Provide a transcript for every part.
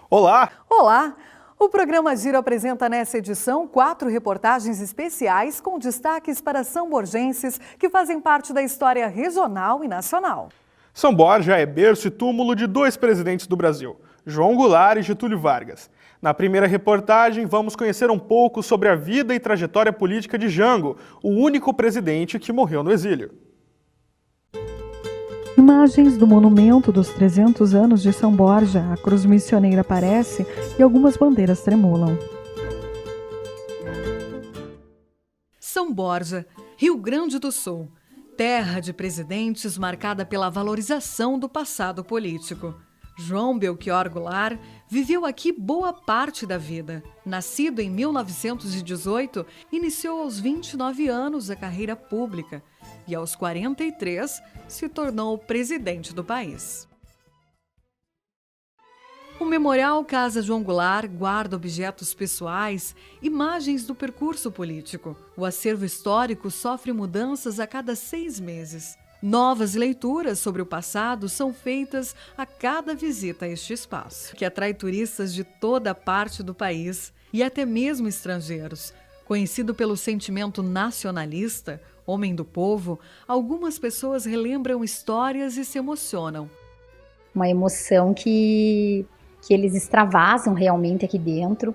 Olá! Olá! O programa Giro apresenta nessa edição 4 reportagens especiais com destaques para são-borgenses que fazem parte da história regional e nacional. São Borja é berço e túmulo de 2 presidentes do Brasil, João Goulart e Getúlio Vargas. Na primeira reportagem, vamos conhecer um pouco sobre a vida e trajetória política de Jango, o único presidente que morreu no exílio. Imagens do monumento dos 300 anos de São Borja, a cruz missioneira aparece e algumas bandeiras tremulam. São Borja, Rio Grande do Sul, terra de presidentes marcada pela valorização do passado político. João Belchior Goulart viveu aqui boa parte da vida. Nascido em 1918, iniciou aos 29 anos a carreira pública e aos 43 se tornou presidente do país. O Memorial Casa João Goulart guarda objetos pessoais, imagens do percurso político. O acervo histórico sofre mudanças a cada 6 meses. Novas leituras sobre o passado são feitas a cada visita a este espaço, que atrai turistas de toda parte do país e até mesmo estrangeiros. Conhecido pelo sentimento nacionalista, homem do povo, algumas pessoas relembram histórias e se emocionam. Uma emoção que eles extravasam realmente aqui dentro,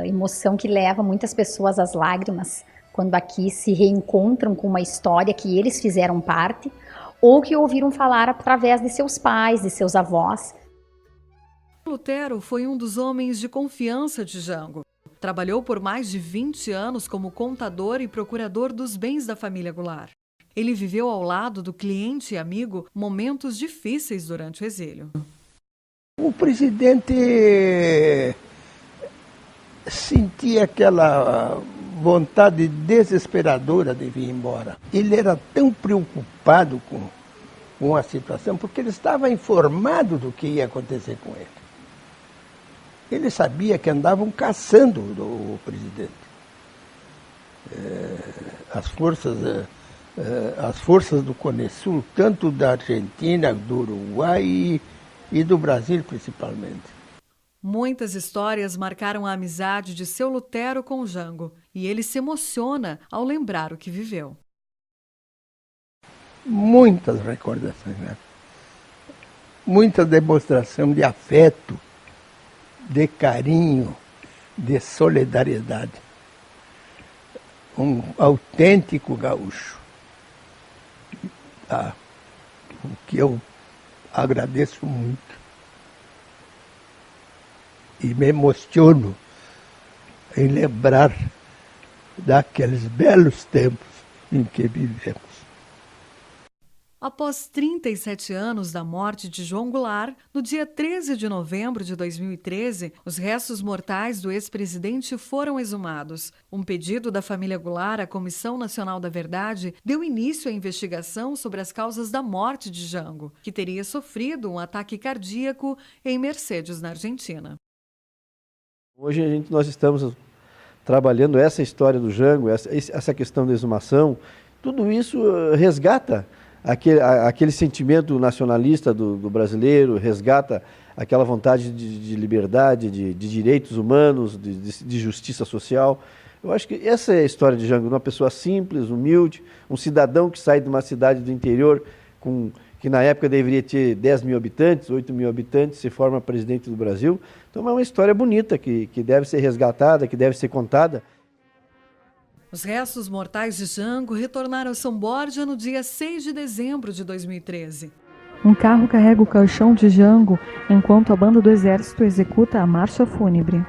emoção que leva muitas pessoas às lágrimas, quando aqui se reencontram com uma história que eles fizeram parte ou que ouviram falar através de seus pais, de seus avós. Lutero foi um dos homens de confiança de Jango. Trabalhou por mais de 20 anos como contador e procurador dos bens da família Goulart. Ele viveu ao lado do cliente e amigo momentos difíceis durante o exílio. O presidente sentia aquela vontade desesperadora de vir embora. Ele era tão preocupado com a situação, porque ele estava informado do que ia acontecer com ele. Ele sabia que andavam caçando o presidente. As forças do Cone Sul, tanto da Argentina, do Uruguai e do Brasil principalmente. Muitas histórias marcaram a amizade de seu Lutero com Jango e ele se emociona ao lembrar o que viveu. Muitas recordações, né? Muita demonstração de afeto, de carinho, de solidariedade. Um autêntico gaúcho. O que eu agradeço muito. E me emociono em lembrar daqueles belos tempos em que vivemos. Após 37 anos da morte de João Goulart, no dia 13 de novembro de 2013, os restos mortais do ex-presidente foram exumados. Um pedido da família Goulart à Comissão Nacional da Verdade deu início à investigação sobre as causas da morte de Jango, que teria sofrido um ataque cardíaco em Mercedes, na Argentina. Hoje nós estamos trabalhando essa história do Jango, essa questão da exumação, tudo isso resgata aquele sentimento nacionalista do brasileiro, resgata aquela vontade de liberdade, de direitos humanos, de justiça social. Eu acho que essa é a história de Jango, uma pessoa simples, humilde, um cidadão que sai de uma cidade do interior que na época deveria ter 10 mil habitantes, 8 mil habitantes, se forma presidente do Brasil. Então é uma história bonita que deve ser resgatada, que deve ser contada. Os restos mortais de Jango retornaram a São Borja no dia 6 de dezembro de 2013. Um carro carrega o caixão de Jango enquanto a banda do Exército executa a marcha fúnebre.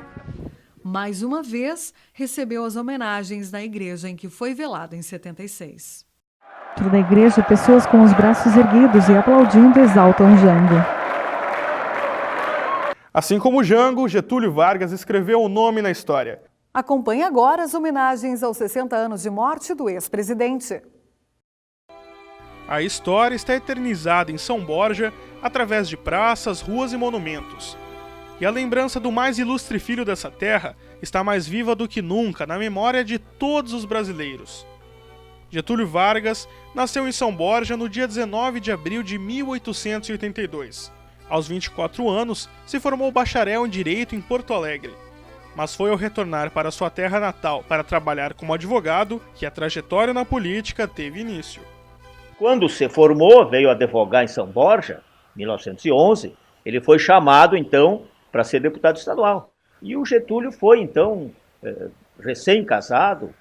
Mais uma vez, recebeu as homenagens na igreja em que foi velado em 76. Dentro da igreja, pessoas com os braços erguidos e aplaudindo exaltam Jango. Assim como Jango, Getúlio Vargas escreveu o nome na história. Acompanhe agora as homenagens aos 60 anos de morte do ex-presidente. A história está eternizada em São Borja através de praças, ruas e monumentos. E a lembrança do mais ilustre filho dessa terra está mais viva do que nunca na memória de todos os brasileiros. Getúlio Vargas nasceu em São Borja no dia 19 de abril de 1882. Aos 24 anos, se formou bacharel em Direito em Porto Alegre. Mas foi ao retornar para sua terra natal para trabalhar como advogado que a trajetória na política teve início. Quando se formou, veio advogar em São Borja, em 1911, ele foi chamado, então, para ser deputado estadual. E o Getúlio foi, então, recém-casado,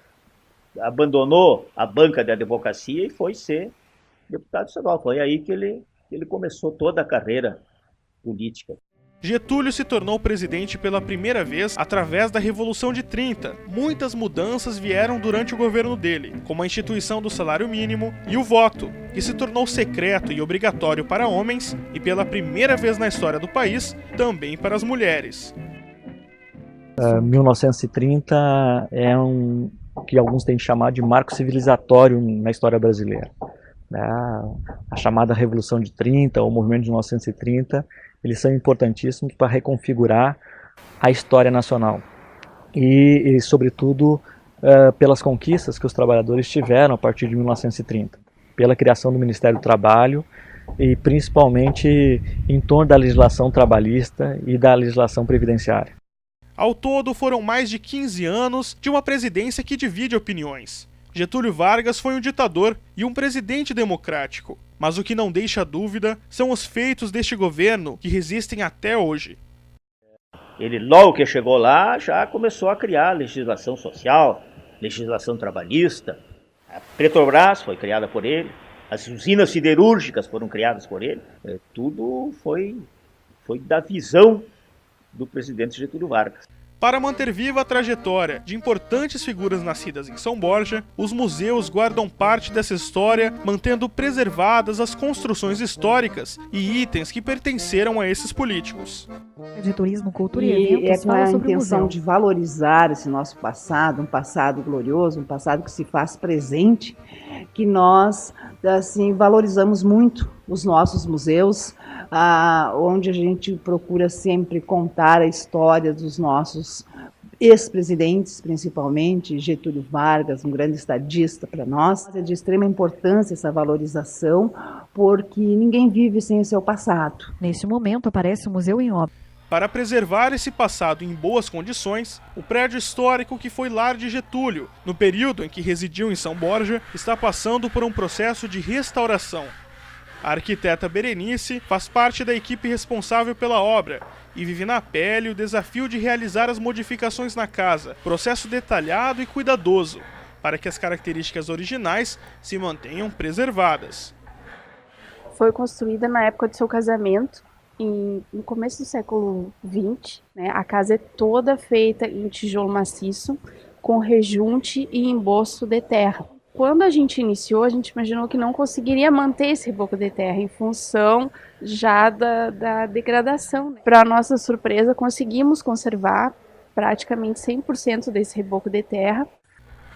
abandonou a banca de advocacia e foi ser deputado estadual. Foi aí que ele começou toda a carreira política. Getúlio se tornou presidente pela primeira vez através da Revolução de 30. Muitas mudanças vieram durante o governo dele, como a instituição do salário mínimo e o voto, que se tornou secreto e obrigatório para homens e, pela primeira vez na história do país, também para as mulheres. 1930 é que alguns têm chamado de marco civilizatório na história brasileira. A chamada Revolução de 30, ou o movimento de 1930, eles são importantíssimos para reconfigurar a história nacional e sobretudo, pelas conquistas que os trabalhadores tiveram a partir de 1930, pela criação do Ministério do Trabalho e principalmente em torno da legislação trabalhista e da legislação previdenciária. Ao todo, foram mais de 15 anos de uma presidência que divide opiniões. Getúlio Vargas foi um ditador e um presidente democrático, mas o que não deixa dúvida são os feitos deste governo que resistem até hoje. Ele, logo que chegou lá, já começou a criar legislação social, legislação trabalhista. A Petrobras foi criada por ele, as usinas siderúrgicas foram criadas por ele. Tudo foi da visão do presidente Getúlio Vargas. Para manter viva a trajetória de importantes figuras nascidas em São Borja, os museus guardam parte dessa história, mantendo preservadas as construções históricas e itens que pertenceram a esses políticos. De Turismo, Cultura e Eventos fala sobre o museu. É com a intenção de valorizar esse nosso passado, um passado glorioso, um passado que se faz presente, que nós valorizamos muito os nossos museus, onde a gente procura sempre contar a história dos nossos ex-presidentes, principalmente Getúlio Vargas, um grande estadista para nós. É de extrema importância essa valorização, porque ninguém vive sem o seu passado. Neste momento aparece o museu em obra. Para preservar esse passado em boas condições, o prédio histórico que foi lar de Getúlio, no período em que residiu em São Borja, está passando por um processo de restauração. A arquiteta Berenice faz parte da equipe responsável pela obra e vive na pele o desafio de realizar as modificações na casa, processo detalhado e cuidadoso, para que as características originais se mantenham preservadas. Foi construída na época do seu casamento, no começo do século XX, né? A casa é toda feita em tijolo maciço, com rejunte e emboço de terra. Quando a gente iniciou, a gente imaginou que não conseguiria manter esse reboco de terra em função já da degradação. Para nossa surpresa, conseguimos conservar praticamente 100% desse reboco de terra.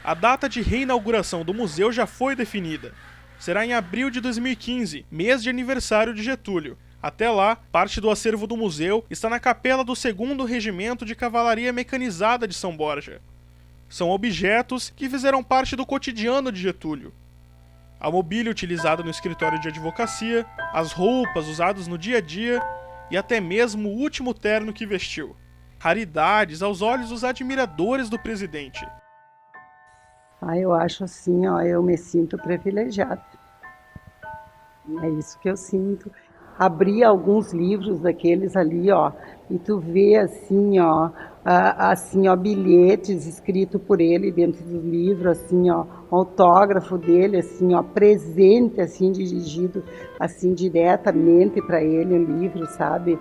A data de reinauguração do museu já foi definida. Será em abril de 2015, mês de aniversário de Getúlio. Até lá, parte do acervo do museu está na capela do 2º Regimento de Cavalaria Mecanizada de São Borja. São objetos que fizeram parte do cotidiano de Getúlio. A mobília utilizada no escritório de advocacia, as roupas usadas no dia a dia e até mesmo o último terno que vestiu. Raridades aos olhos dos admiradores do presidente. Eu acho assim, eu me sinto privilegiada. É isso que eu sinto. Abri alguns livros daqueles ali, e tu vê assim, bilhetes escritos por ele dentro do livro, assim, autógrafo dele, assim, presente, assim, dirigido, assim, diretamente para ele o livro, sabe?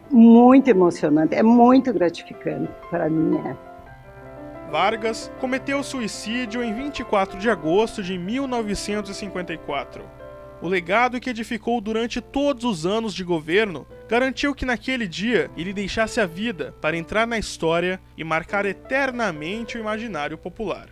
Muito emocionante, é muito gratificante para mim, Vargas cometeu suicídio em 24 de agosto de 1954. O legado que edificou durante todos os anos de governo garantiu que naquele dia ele deixasse a vida para entrar na história e marcar eternamente o imaginário popular.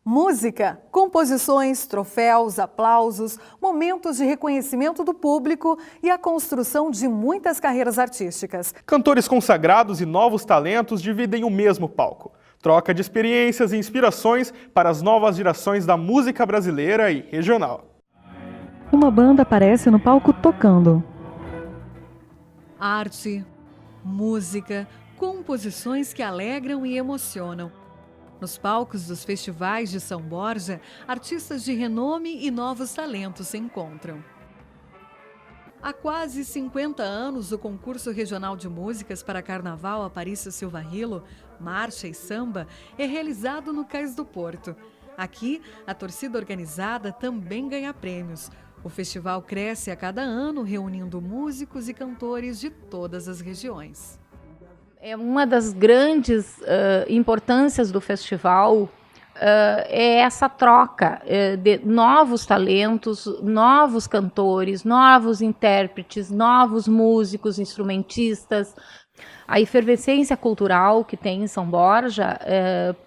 Música, composições, troféus, aplausos, momentos de reconhecimento do público e a construção de muitas carreiras artísticas. Cantores consagrados e novos talentos dividem o mesmo palco. Troca de experiências e inspirações para as novas gerações da música brasileira e regional. Uma banda aparece no palco tocando. Arte, música, composições que alegram e emocionam. Nos palcos dos festivais de São Borja, artistas de renome e novos talentos se encontram. Há quase 50 anos, o concurso regional de músicas para Carnaval Aparício Silva Rilo, Marcha e Samba, é realizado no Cais do Porto. Aqui, a torcida organizada também ganha prêmios. O festival cresce a cada ano, reunindo músicos e cantores de todas as regiões. É uma das grandes importâncias do festival é essa troca de novos talentos, novos cantores, novos intérpretes, novos músicos, instrumentistas. A efervescência cultural que tem em São Borja,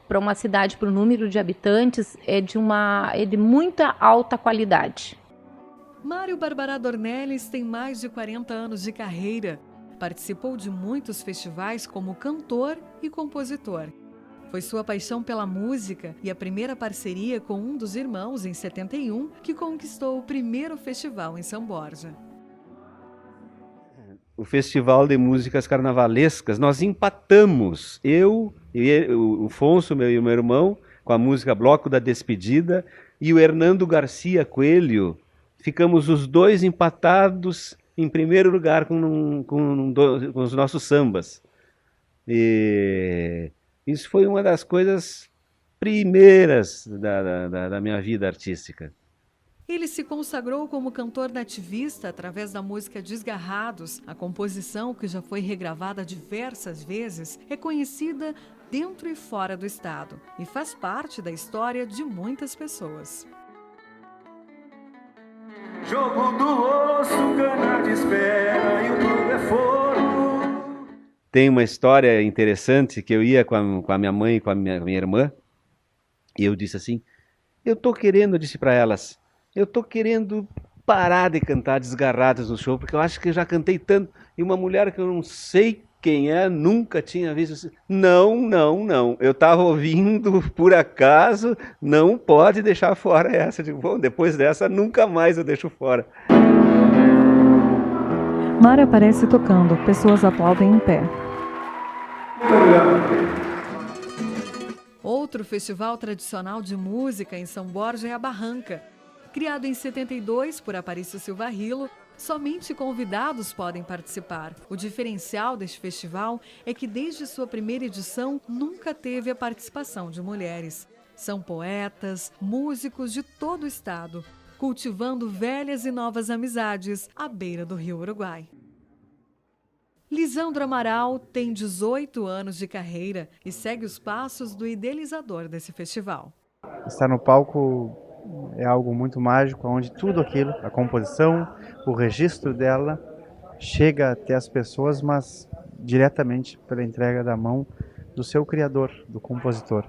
para uma cidade, para o número de habitantes, é de muita alta qualidade. Mário Barbará Dornelles tem mais de 40 anos de carreira. Participou de muitos festivais como cantor e compositor. Foi sua paixão pela música e a primeira parceria com um dos irmãos, em 71, que conquistou o primeiro festival em São Borja. O Festival de Músicas Carnavalescas, nós empatamos, eu e o Afonso, e o meu irmão, com a música Bloco da Despedida, e o Hernando Garcia Coelho, ficamos os dois empatados em primeiro lugar com os nossos sambas. E isso foi uma das coisas primeiras da minha vida artística. Ele se consagrou como cantor nativista através da música Desgarrados. A composição, que já foi regravada diversas vezes, é conhecida dentro e fora do estado e faz parte da história de muitas pessoas. Jogo do osso, cana de espera e o mundo é fogo. Tem uma história interessante que eu ia com a minha mãe e com a minha irmã, e eu disse assim, eu disse para elas, eu tô querendo parar de cantar Desgarrados no show, porque eu acho que eu já cantei tanto. E uma mulher que eu não sei quem é, nunca tinha visto assim, não, eu estava ouvindo por acaso, não pode deixar fora essa. Eu digo, bom, depois dessa nunca mais eu deixo fora. Mário aparece tocando, pessoas aplaudem em pé. Outro festival tradicional de música em São Borja é a Barranca. Criado em 72 por Aparício Silva Rilo, somente convidados podem participar. O diferencial deste festival é que desde sua primeira edição nunca teve a participação de mulheres. São poetas, músicos de todo o estado, cultivando velhas e novas amizades à beira do Rio Uruguai. Lisandro Amaral tem 18 anos de carreira e segue os passos do idealizador desse festival. Estar no palco é algo muito mágico, onde tudo aquilo, a composição, o registro dela, chega até as pessoas, mas diretamente pela entrega da mão do seu criador, do compositor.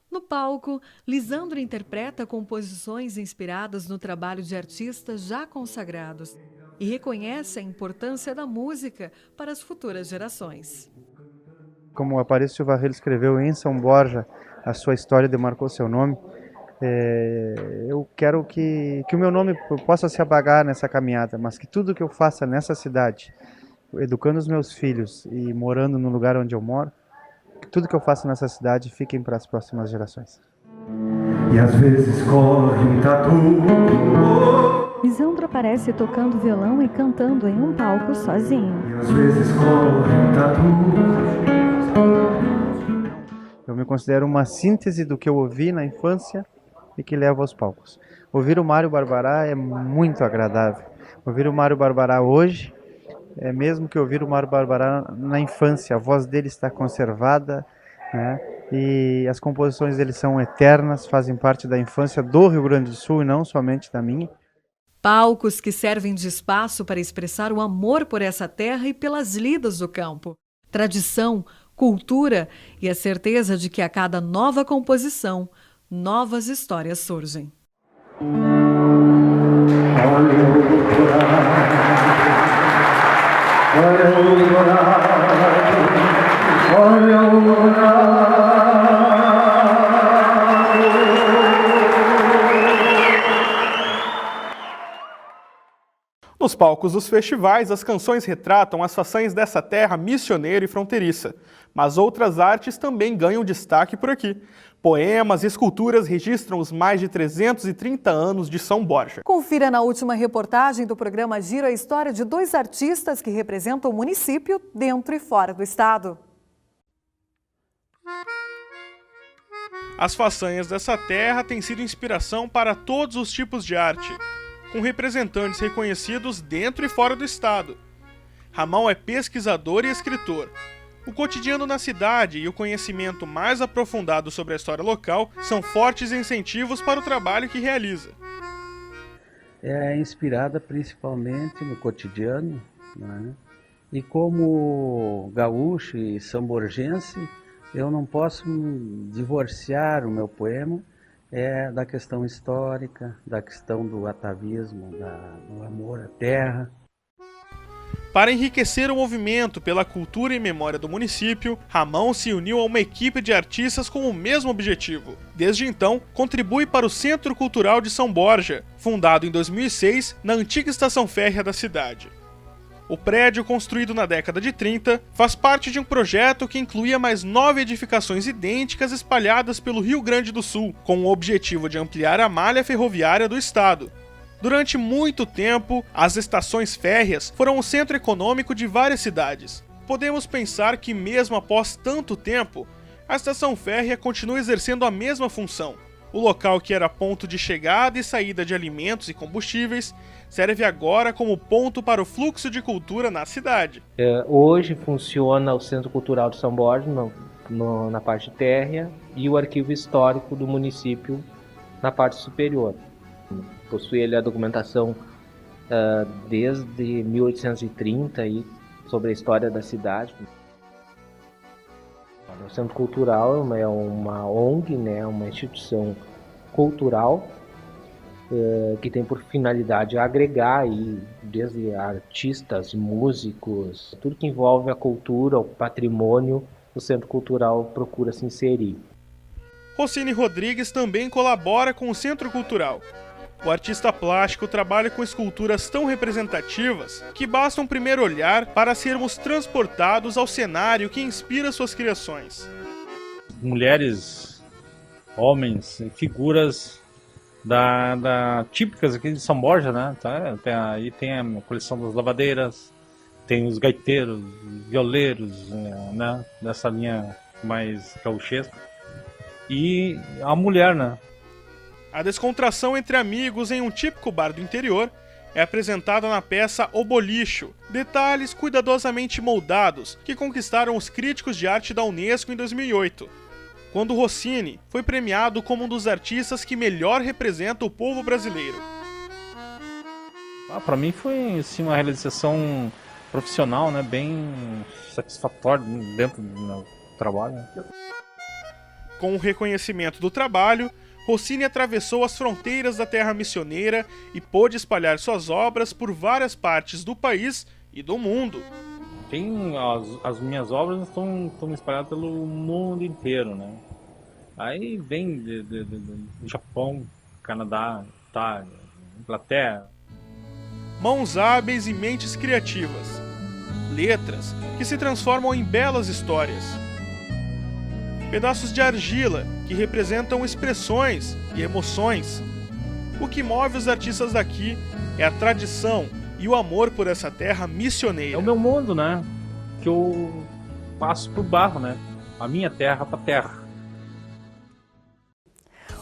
No palco, Lisandro interpreta composições inspiradas no trabalho de artistas já consagrados e reconhece a importância da música para as futuras gerações. Como o Aparício Silva Rilo escreveu em São Borja, a sua história demarcou seu nome, eu quero que o meu nome possa se apagar nessa caminhada, mas que tudo que eu faça nessa cidade, educando os meus filhos e morando no lugar onde eu moro, que tudo que eu faço nessa cidade fiquem para as próximas gerações. E às vezes corre um tatu. Lisandro aparece tocando violão e cantando em um palco sozinho. E às vezes corre um tatu. Eu me considero uma síntese do que eu ouvi na infância e que levo aos palcos. Ouvir o Mário Barbará é muito agradável. Ouvir o Mário Barbará hoje é mesmo que ouvir o Mário Barbará na infância. A voz dele está conservada, né? E as composições dele são eternas, fazem parte da infância do Rio Grande do Sul e não somente da minha. Palcos que servem de espaço para expressar o amor por essa terra e pelas lidas do campo. Tradição, cultura e a certeza de que a cada nova composição, novas histórias surgem. Nos palcos dos festivais, as canções retratam as façanhas dessa terra missioneira e fronteiriça, mas outras artes também ganham destaque por aqui. Poemas e esculturas registram os mais de 330 anos de São Borja. Confira na última reportagem do programa Giro a história de 2 artistas que representam o município dentro e fora do estado. As façanhas dessa terra têm sido inspiração para todos os tipos de arte, com representantes reconhecidos dentro e fora do estado. Ramão é pesquisador e escritor. O cotidiano na cidade e o conhecimento mais aprofundado sobre a história local são fortes incentivos para o trabalho que realiza. É inspirada principalmente no cotidiano, né? E como gaúcho e samborgense, eu não posso divorciar o meu poema da questão histórica, da questão do atavismo, do amor à terra. Para enriquecer o movimento pela cultura e memória do município, Ramão se uniu a uma equipe de artistas com o mesmo objetivo. Desde então, contribui para o Centro Cultural de São Borja, fundado em 2006 na antiga estação férrea da cidade. O prédio, construído na década de 30, faz parte de um projeto que incluía mais 9 edificações idênticas espalhadas pelo Rio Grande do Sul, com o objetivo de ampliar a malha ferroviária do estado. Durante muito tempo, as estações férreas foram o centro econômico de várias cidades. Podemos pensar que, mesmo após tanto tempo, a estação férrea continua exercendo a mesma função. O local que era ponto de chegada e saída de alimentos e combustíveis serve agora como ponto para o fluxo de cultura na cidade. Hoje funciona o Centro Cultural de São Borja, na parte térrea, e o Arquivo Histórico do município na parte superior. Possui ele a documentação desde 1830 aí, sobre a história da cidade. O Centro Cultural é uma ONG, né, uma instituição cultural que tem por finalidade agregar aí, desde artistas, músicos, tudo que envolve a cultura, o patrimônio, o Centro Cultural procura se inserir. Rossini Rodrigues também colabora com o Centro Cultural. O artista plástico trabalha com esculturas tão representativas que basta um primeiro olhar para sermos transportados ao cenário que inspira suas criações. Mulheres, homens, figuras típicas aqui de São Borja, né? Aí tem a coleção das lavadeiras, tem os gaiteiros, violeiros, né? Dessa linha mais gauchesca. E a mulher, né? A descontração entre amigos em um típico bar do interior é apresentada na peça O Bolicho, detalhes cuidadosamente moldados que conquistaram os críticos de arte da Unesco em 2008, quando Rossini foi premiado como um dos artistas que melhor representa o povo brasileiro. Para mim foi assim, uma realização profissional, né, bem satisfatória dentro do trabalho. Com o reconhecimento do trabalho, Rossini atravessou as fronteiras da terra missioneira e pôde espalhar suas obras por várias partes do país e do mundo. As minhas obras estão espalhadas pelo mundo inteiro, né? Aí vem do Japão, Canadá, Itália, Inglaterra. Mãos hábeis e mentes criativas. Letras que se transformam em belas histórias. Pedaços de argila que representam expressões e emoções. O que move os artistas daqui é a tradição e o amor por essa terra missioneira. É o meu mundo, né? Que eu passo por barro, né? A minha terra para terra.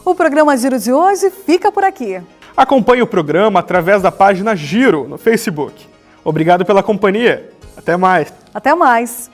O programa Giro de hoje fica por aqui. Acompanhe o programa através da página Giro no Facebook. Obrigado pela companhia. Até mais. Até mais.